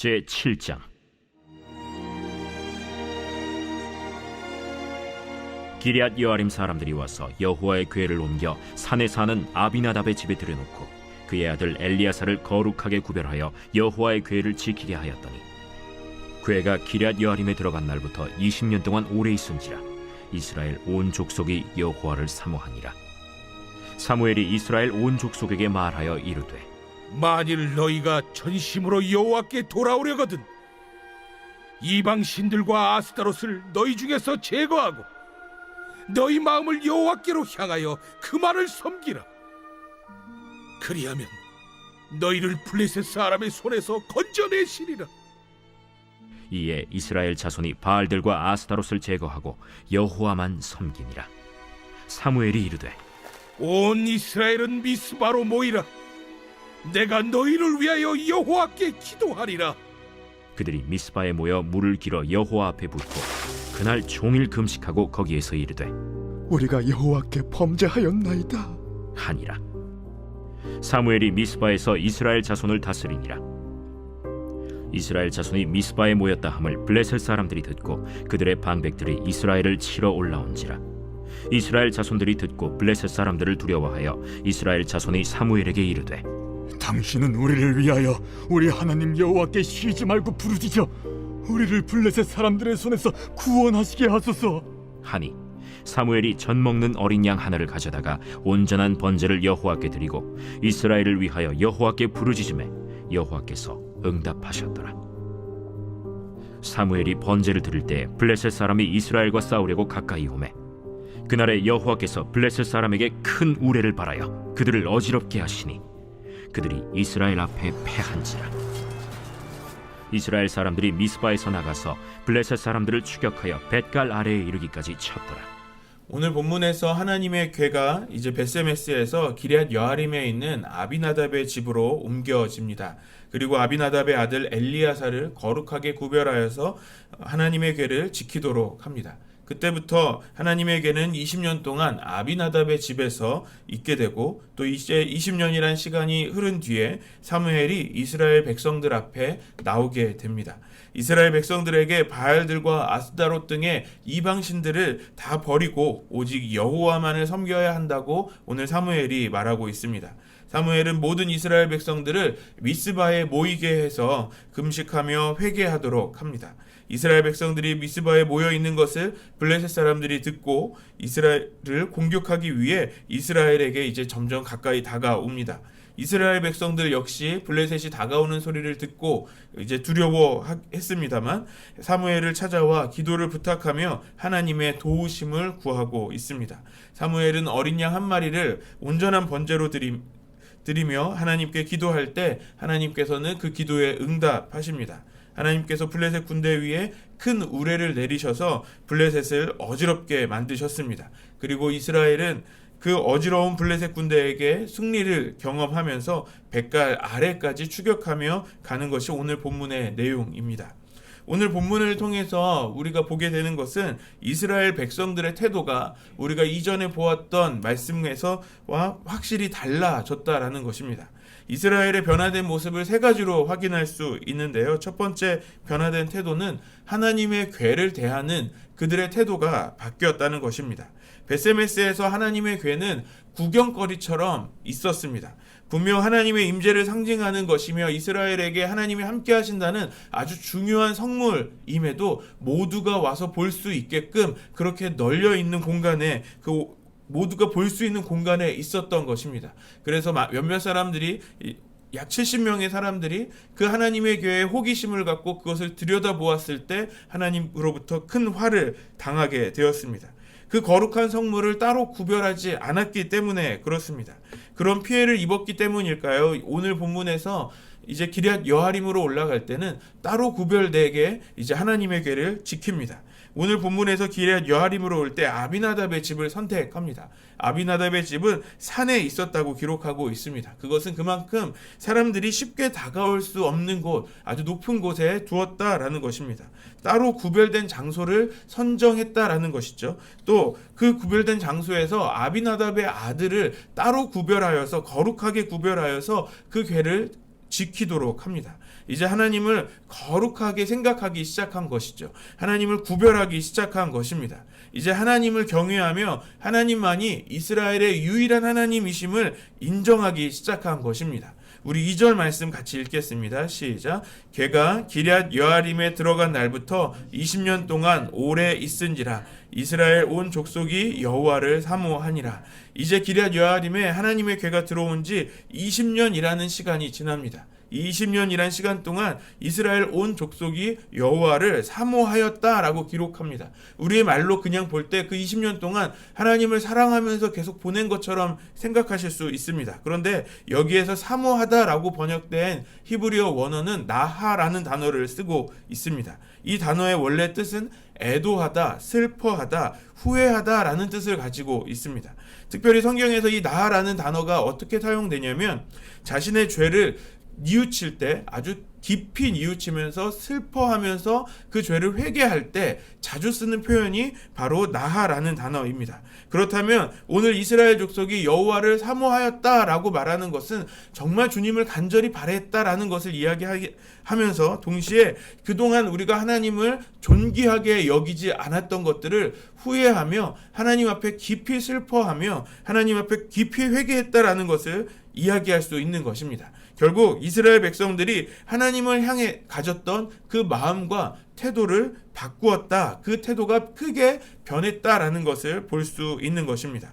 제7장. 기럇 여아림 사람들이 와서 여호와의 궤를 옮겨 산에 사는 아비나답의 집에 들여놓고 그의 아들 엘리야사를 거룩하게 구별하여 여호와의 궤를 지키게 하였더니, 궤가 기럇 여아림에 들어간 날부터 20년 동안 오래 있은지라 이스라엘 온 족속이 여호와를 사모하니라. 사무엘이 이스라엘 온 족속에게 말하여 이르되, 만일 너희가 전심으로 여호와께 돌아오려거든 이방 신들과 아스타롯을 너희 중에서 제거하고 너희 마음을 여호와께로 향하여 그만을 섬기라. 그리하면 너희를 블레셋 사람의 손에서 건져내시리라. 이에 이스라엘 자손이 바알들과 아스타롯을 제거하고 여호와만 섬기니라. 사무엘이 이르되, 온 이스라엘은 미스바로 모이라. 내가 너희를 위하여 여호와께 기도하리라. 그들이 미스바에 모여 물을 길어 여호와 앞에 붓고 그날 종일 금식하고 거기에서 이르되 우리가 여호와께 범죄하였나이다 하니라. 사무엘이 미스바에서 이스라엘 자손을 다스리니라. 이스라엘 자손이 미스바에 모였다 함을 블레셋 사람들이 듣고 그들의 방백들이 이스라엘을 치러 올라온지라. 이스라엘 자손들이 듣고 블레셋 사람들을 두려워하여 이스라엘 자손이 사무엘에게 이르되, 당신은 우리를 위하여 우리 하나님 여호와께 쉬지 말고 부르짖어 우리를 블레셋 사람들의 손에서 구원하시게 하소서 하니, 사무엘이 전 먹는 어린 양 하나를 가져다가 온전한 번제를 여호와께 드리고 이스라엘을 위하여 여호와께 부르짖음에 여호와께서 응답하셨더라. 사무엘이 번제를 드릴 때 블레셋 사람이 이스라엘과 싸우려고 가까이 오매 그날에 여호와께서 블레셋 사람에게 큰 우레를 발하여 그들을 어지럽게 하시니 그들이 이스라엘 앞에 패한지라. 이스라엘 사람들이 미스바에서 나가서 블레셋 사람들을 추격하여 벳갈 아래에 이르기까지 쳤더라. 오늘 본문에서 하나님의 궤가 이제 벳세메스에서 기럇 여아림에 있는 아비나답의 집으로 옮겨집니다. 그리고 아비나답의 아들 엘리야사를 거룩하게 구별하여서 하나님의 궤를 지키도록 합니다. 그때부터 하나님의 궤는 20년 동안 아비나답의 집에서 있게 되고, 또 이제 20년이란 시간이 흐른 뒤에 사무엘이 이스라엘 백성들 앞에 나오게 됩니다. 이스라엘 백성들에게 바알들과 아스다롯 등의 이방신들을 다 버리고 오직 여호와만을 섬겨야 한다고 오늘 사무엘이 말하고 있습니다. 사무엘은 모든 이스라엘 백성들을 미스바에 모이게 해서 금식하며 회개하도록 합니다. 이스라엘 백성들이 미스바에 모여 있는 것을 블레셋 사람들이 듣고 이스라엘을 공격하기 위해 이스라엘에게 이제 점점 가까이 다가옵니다. 이스라엘 백성들 역시 블레셋이 다가오는 소리를 듣고 이제 두려워했습니다만 사무엘을 찾아와 기도를 부탁하며 하나님의 도우심을 구하고 있습니다. 사무엘은 어린 양 한 마리를 온전한 번제로 드리며 하나님께 기도할 때 하나님께서는 그 기도에 응답하십니다. 하나님께서 블레셋 군대 위에 큰 우레를 내리셔서 블레셋을 어지럽게 만드셨습니다. 그리고 이스라엘은 그 어지러운 블레셋 군대에게 승리를 경험하면서 벳갈 아래까지 추격하며 가는 것이 오늘 본문의 내용입니다. 오늘 본문을 통해서 우리가 보게 되는 것은 이스라엘 백성들의 태도가 우리가 이전에 보았던 말씀에서와 확실히 달라졌다라는 것입니다. 이스라엘의 변화된 모습을 세 가지로 확인할 수 있는데요. 첫 번째 변화된 태도는 하나님의 궤를 대하는 그들의 태도가 바뀌었다는 것입니다. 벳세메스에서 하나님의 궤는 구경거리처럼 있었습니다. 분명 하나님의 임재를 상징하는 것이며 이스라엘에게 하나님이 함께 하신다는 아주 중요한 성물임에도 모두가 와서 볼 수 있게끔 그렇게 널려 있는 공간에 모두가 볼 수 있는 공간에 있었던 것입니다. 그래서 몇몇 사람들이 약 70명의 사람들이 그 하나님의 궤에 호기심을 갖고 그것을 들여다보았을 때 하나님으로부터 큰 화를 당하게 되었습니다. 그 거룩한 성물을 따로 구별하지 않았기 때문에 그렇습니다. 그런 피해를 입었기 때문일까요? 오늘 본문에서 이제 기럇 여아림으로 올라갈 때는 따로 구별되게 이제 하나님의 궤를 지킵니다. 오늘 본문에서 기럇 여아림으로 올 때 아비나답의 집을 선택합니다. 아비나답의 집은 산에 있었다고 기록하고 있습니다. 그것은 그만큼 사람들이 쉽게 다가올 수 없는 곳, 아주 높은 곳에 두었다라는 것입니다. 따로 구별된 장소를 선정했다라는 것이죠. 또 그 구별된 장소에서 아비나답의 아들을 따로 구별하여서 거룩하게 구별하여서 그 궤를 지키도록 합니다. 이제 하나님을 거룩하게 생각하기 시작한 것이죠. 하나님을 구별하기 시작한 것입니다. 이제 하나님을 경외하며 하나님만이 이스라엘의 유일한 하나님이심을 인정하기 시작한 것입니다. 우리 2절 말씀 같이 읽겠습니다. 시작. 걔가 기럇 여아림에 들어간 날부터 20년 동안 오래 있은지라 이스라엘 온 족속이 여호와를 사모하니라. 이제 기럇 여아림에 하나님의 괴가 들어온 지 20년이라는 시간이 지납니다. 20년이란 시간 동안 이스라엘 온 족속이 여호와를 사모하였다라고 기록합니다. 우리의 말로 그냥 볼 때 그 20년 동안 하나님을 사랑하면서 계속 보낸 것처럼 생각하실 수 있습니다. 그런데 여기에서 사모하다라고 번역된 히브리어 원어는 나하라는 단어를 쓰고 있습니다. 이 단어의 원래 뜻은 애도하다, 슬퍼하다, 후회하다라는 뜻을 가지고 있습니다. 특별히 성경에서 이 나하라는 단어가 어떻게 사용되냐면 자신의 죄를 뉘우칠 때 아주 깊이 뉘우치면서 슬퍼하면서 그 죄를 회개할 때 자주 쓰는 표현이 바로 나하라는 단어입니다. 그렇다면 오늘 이스라엘 족속이 여호와를 사모하였다라고 말하는 것은 정말 주님을 간절히 바랬다라는 것을 이야기하면서 동시에 그동안 우리가 하나님을 존귀하게 여기지 않았던 것들을 후회하며 하나님 앞에 깊이 슬퍼하며 하나님 앞에 깊이 회개했다라는 것을 이야기할 수 있는 것입니다. 결국 이스라엘 백성들이 하나님을 향해 가졌던 그 마음과 태도를 바꾸었다. 그 태도가 크게 변했다라는 것을 볼 수 있는 것입니다.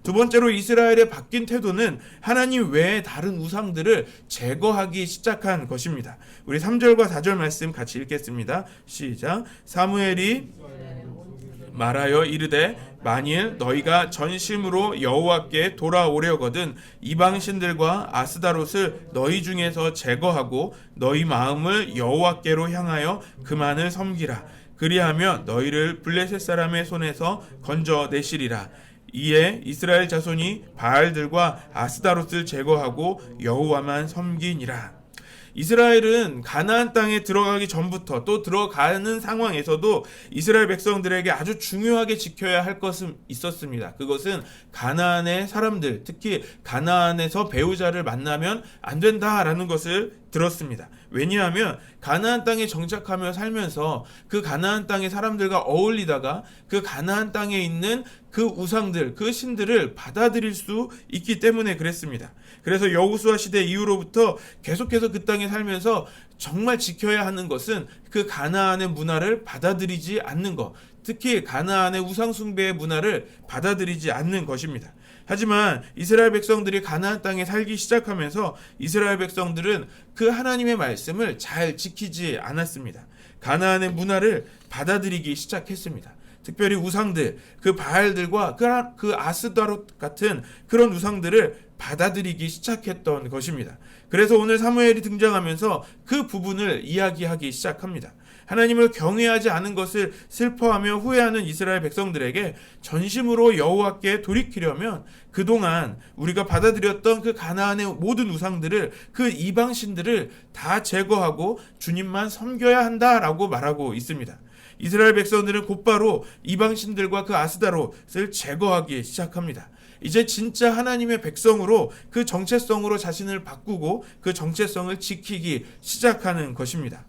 두 번째로 이스라엘의 바뀐 태도는 하나님 외에 다른 우상들을 제거하기 시작한 것입니다. 우리 3절과 4절 말씀 같이 읽겠습니다. 시작. 사무엘이 말하여 이르되 만일 너희가 전심으로 여호와께 돌아오려거든 이방신들과 아스다롯을 너희 중에서 제거하고 너희 마음을 여호와께로 향하여 그만을 섬기라. 그리하면 너희를 블레셋 사람의 손에서 건져내시리라. 이에 이스라엘 자손이 바알들과 아스다롯을 제거하고 여호와만 섬기니라. 이스라엘은 가나안 땅에 들어가기 전부터 또 들어가는 상황에서도 이스라엘 백성들에게 아주 중요하게 지켜야 할 것은 있었습니다. 그것은 가나안의 사람들, 특히 가나안에서 배우자를 만나면 안 된다라는 것을 들었습니다. 왜냐하면 가나안 땅에 정착하며 살면서 그 가나안 땅의 사람들과 어울리다가 그 가나안 땅에 있는 그 우상들, 그 신들을 받아들일 수 있기 때문에 그랬습니다. 그래서 여호수아 시대 이후로부터 계속해서 그 땅에 살면서 정말 지켜야 하는 것은 그 가나안의 문화를 받아들이지 않는 것, 특히 가나안의 우상 숭배의 문화를 받아들이지 않는 것입니다. 하지만 이스라엘 백성들이 가나안 땅에 살기 시작하면서 이스라엘 백성들은 그 하나님의 말씀을 잘 지키지 않았습니다. 가나안의 문화를 받아들이기 시작했습니다. 특별히 우상들, 그 바알들과 그 아스다롯 같은 그런 우상들을 받아들이기 시작했던 것입니다. 그래서 오늘 사무엘이 등장하면서 그 부분을 이야기하기 시작합니다. 하나님을 경외하지 않은 것을 슬퍼하며 후회하는 이스라엘 백성들에게 전심으로 여호와께 돌이키려면 그동안 우리가 받아들였던 그 가나안의 모든 우상들을, 그 이방신들을 다 제거하고 주님만 섬겨야 한다라고 말하고 있습니다. 이스라엘 백성들은 곧바로 이방신들과 그 아스다롯을 제거하기 시작합니다. 이제 진짜 하나님의 백성으로 그 정체성으로 자신을 바꾸고 그 정체성을 지키기 시작하는 것입니다.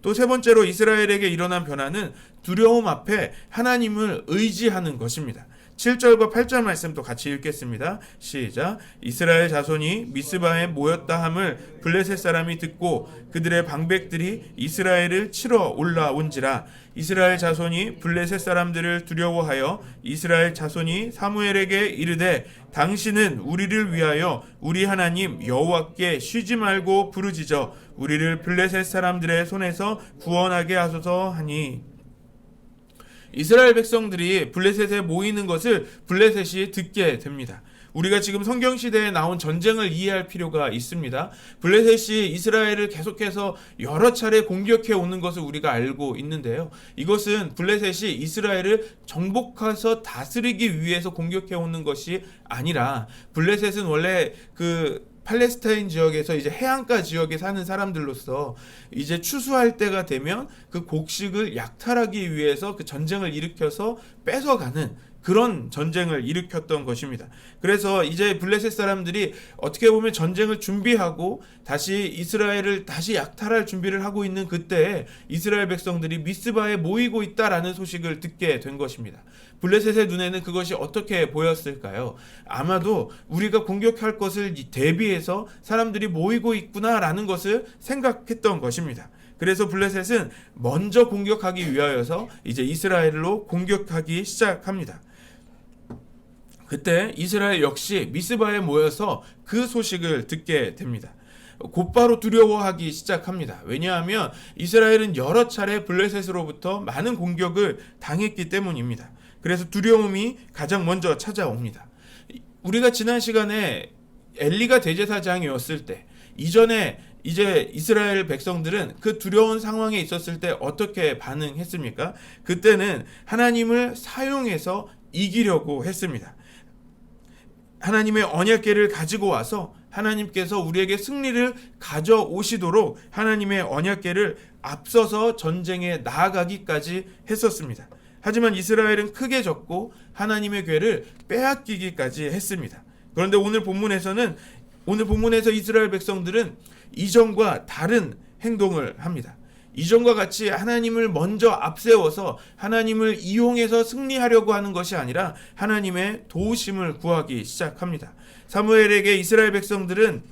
또 세 번째로 이스라엘에게 일어난 변화는 두려움 앞에 하나님을 의지하는 것입니다. 7절과 8절 말씀도 같이 읽겠습니다. 시작. 이스라엘 자손이 미스바에 모였다 함을 블레셋 사람이 듣고 그들의 방백들이 이스라엘을 치러 올라온지라. 이스라엘 자손이 블레셋 사람들을 두려워하여 이스라엘 자손이 사무엘에게 이르되 당신은 우리를 위하여 우리 하나님 여호와께 쉬지 말고 부르짖어 우리를 블레셋 사람들의 손에서 구원하게 하소서 하니. 이스라엘 백성들이 블레셋에 모이는 것을 블레셋이 듣게 됩니다. 우리가 지금 성경시대에 나온 전쟁을 이해할 필요가 있습니다. 블레셋이 이스라엘을 계속해서 여러 차례 공격해 오는 것을 우리가 알고 있는데요. 이것은 블레셋이 이스라엘을 정복해서 다스리기 위해서 공격해 오는 것이 아니라 블레셋은 원래 그 팔레스타인 지역에서 이제 해안가 지역에 사는 사람들로서 이제 추수할 때가 되면 그 곡식을 약탈하기 위해서 그 전쟁을 일으켜서 뺏어가는 그런 전쟁을 일으켰던 것입니다. 그래서 이제 블레셋 사람들이 어떻게 보면 전쟁을 준비하고 다시 이스라엘을 다시 약탈할 준비를 하고 있는 그때에 이스라엘 백성들이 미스바에 모이고 있다라는 소식을 듣게 된 것입니다. 블레셋의 눈에는 그것이 어떻게 보였을까요? 아마도 우리가 공격할 것을 대비해서 사람들이 모이고 있구나라는 것을 생각했던 것입니다. 그래서 블레셋은 먼저 공격하기 위하여서 이제 이스라엘로 공격하기 시작합니다. 그때 이스라엘 역시 미스바에 모여서 그 소식을 듣게 됩니다. 곧바로 두려워하기 시작합니다. 왜냐하면 이스라엘은 여러 차례 블레셋으로부터 많은 공격을 당했기 때문입니다. 그래서 두려움이 가장 먼저 찾아옵니다. 우리가 지난 시간에 엘리가 대제사장이었을 때 이전에 이제 이스라엘 백성들은 그 두려운 상황에 있었을 때 어떻게 반응했습니까? 그때는 하나님을 사용해서 이기려고 했습니다. 하나님의 언약궤를 가지고 와서 하나님께서 우리에게 승리를 가져오시도록 하나님의 언약궤를 앞서서 전쟁에 나아가기까지 했었습니다. 하지만 이스라엘은 크게 졌고 하나님의 궤를 빼앗기기까지 했습니다. 그런데 오늘 본문에서 이스라엘 백성들은 이전과 다른 행동을 합니다. 이전과 같이 하나님을 먼저 앞세워서 하나님을 이용해서 승리하려고 하는 것이 아니라 하나님의 도우심을 구하기 시작합니다. 사무엘에게 이스라엘 백성들은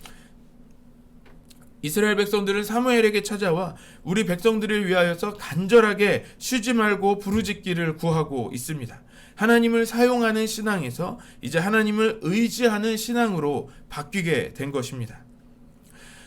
사무엘에게 찾아와 우리 백성들을 위하여서 간절하게 쉬지 말고 부르짖기를 구하고 있습니다. 하나님을 사용하는 신앙에서 이제 하나님을 의지하는 신앙으로 바뀌게 된 것입니다.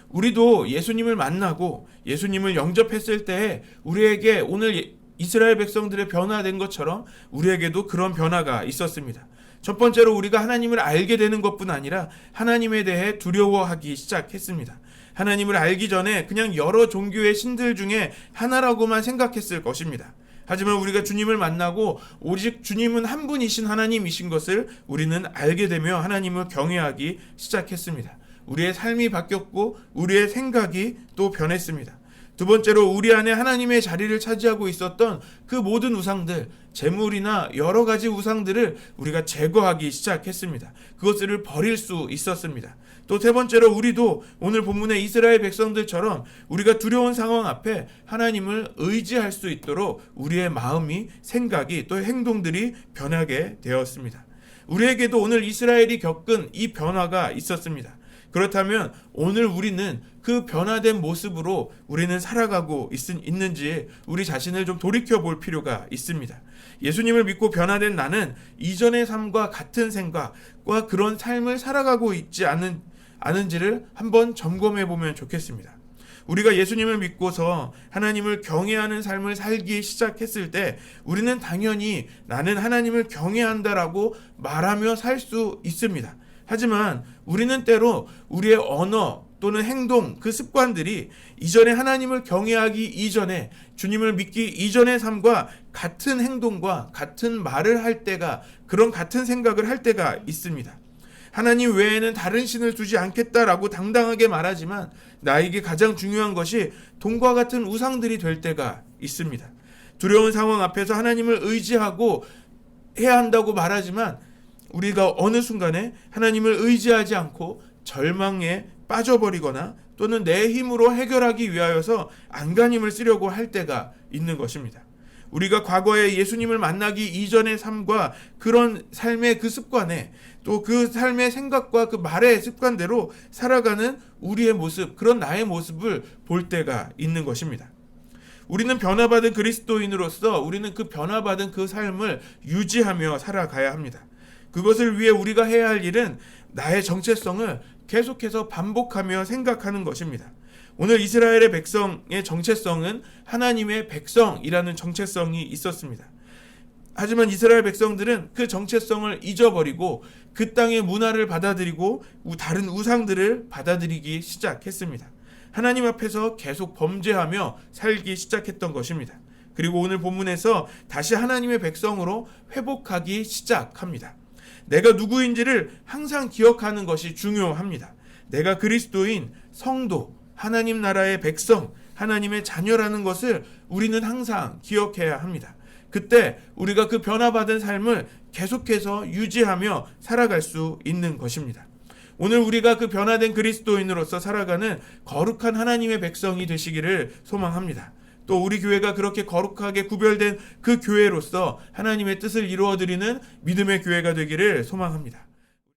우리도 예수님을 만나고 예수님을 영접했을 때 우리에게 오늘 이스라엘 백성들의 변화된 것처럼 우리에게도 그런 변화가 있었습니다. 첫 번째로 우리가 하나님을 알게 되는 것뿐 아니라 하나님에 대해 두려워하기 시작했습니다. 하나님을 알기 전에 그냥 여러 종교의 신들 중에 하나라고만 생각했을 것입니다. 하지만 우리가 주님을 만나고 오직 주님은 한 분이신 하나님이신 것을 우리는 알게 되며 하나님을 경외하기 시작했습니다. 우리의 삶이 바뀌었고 우리의 생각이 또 변했습니다. 두 번째로 우리 안에 하나님의 자리를 차지하고 있었던 그 모든 우상들, 재물이나 여러 가지 우상들을 우리가 제거하기 시작했습니다. 그것들을 버릴 수 있었습니다. 또 세 번째로 우리도 오늘 본문의 이스라엘 백성들처럼 우리가 두려운 상황 앞에 하나님을 의지할 수 있도록 우리의 마음이, 생각이, 또 행동들이 변하게 되었습니다. 우리에게도 오늘 이스라엘이 겪은 이 변화가 있었습니다. 그렇다면 오늘 우리는 그 변화된 모습으로 우리는 살아가고 있는지 우리 자신을 좀 돌이켜 볼 필요가 있습니다. 예수님을 믿고 변화된 나는 이전의 삶과 같은 생각과 그런 삶을 살아가고 있지 않은지를 한번 점검해 보면 좋겠습니다. 우리가 예수님을 믿고서 하나님을 경외하는 삶을 살기 시작했을 때 우리는 당연히 나는 하나님을 경외한다라고 말하며 살 수 있습니다. 하지만 우리는 때로 우리의 언어 또는 행동, 그 습관들이 이전에 하나님을 경외하기 이전에 주님을 믿기 이전의 삶과 같은 행동과 같은 말을 할 때가, 그런 같은 생각을 할 때가 있습니다. 하나님 외에는 다른 신을 두지 않겠다라고 당당하게 말하지만 나에게 가장 중요한 것이 돈과 같은 우상들이 될 때가 있습니다. 두려운 상황 앞에서 하나님을 의지하고 해야 한다고 말하지만 우리가 어느 순간에 하나님을 의지하지 않고 절망에 빠져버리거나 또는 내 힘으로 해결하기 위하여서 안간힘을 쓰려고 할 때가 있는 것입니다. 우리가 과거에 예수님을 만나기 이전의 삶과 그런 삶의 그 습관에 또 그 삶의 생각과 그 말의 습관대로 살아가는 우리의 모습, 그런 나의 모습을 볼 때가 있는 것입니다. 우리는 변화받은 그리스도인으로서 우리는 그 변화받은 그 삶을 유지하며 살아가야 합니다. 그것을 위해 우리가 해야 할 일은 나의 정체성을 계속해서 반복하며 생각하는 것입니다. 오늘 이스라엘의 백성의 정체성은 하나님의 백성이라는 정체성이 있었습니다. 하지만 이스라엘 백성들은 그 정체성을 잊어버리고 그 땅의 문화를 받아들이고 다른 우상들을 받아들이기 시작했습니다. 하나님 앞에서 계속 범죄하며 살기 시작했던 것입니다. 그리고 오늘 본문에서 다시 하나님의 백성으로 회복하기 시작합니다. 내가 누구인지를 항상 기억하는 것이 중요합니다. 내가 그리스도인, 성도, 하나님 나라의 백성, 하나님의 자녀라는 것을 우리는 항상 기억해야 합니다. 그때 우리가 그 변화받은 삶을 계속해서 유지하며 살아갈 수 있는 것입니다. 오늘 우리가 그 변화된 그리스도인으로서 살아가는 거룩한 하나님의 백성이 되시기를 소망합니다. 또 우리 교회가 그렇게 거룩하게 구별된 그 교회로서 하나님의 뜻을 이루어드리는 믿음의 교회가 되기를 소망합니다.